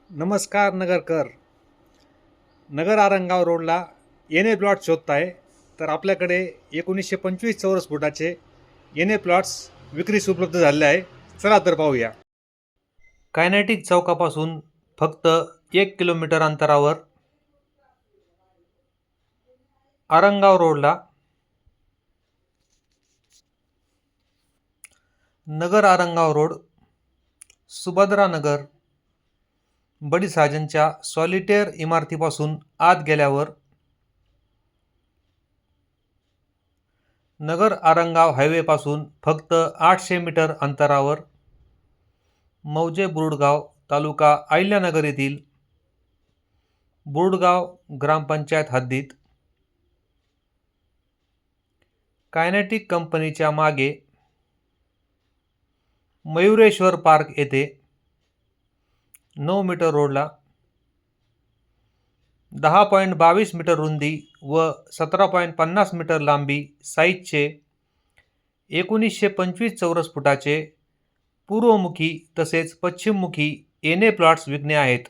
नमस्कार नगरकर. नगर आरंगाव रोडला N plot शोधताय तर आपल्याकडे 1925 चौरस फुटाचे एन प्लॉट्स विक्रीस उपलब्ध झालेले आहे. चला तर पाहूया. कायनेटिक चौकापासून फक्त 1 किलोमीटर अंतरावर आरंगाव रोडला नगर आरंगाव रोड, सुभद्रा नगर, बडी साजनच्या सॉलिटेअर इमारतीपासून आत गेल्यावर नगर आरंगाव हायवेपासून फक्त 800 मीटर अंतरावर मौजे बुरुडगाव तालुका अहिल्यानगर येथील बुरुडगाव ग्रामपंचायत हद्दीत कायनेटिक कंपनीच्या मागे मयुरेश्वर पार्क येथे 9 मीटर रोडला 10.22 मीटर रुंदी व 17.50 मीटर लांबी साईजचे 1925 चौरस फुटाचे पूर्वमुखी तसेच पश्चिममुखी एन प्लॉट्स विकणे आहेत.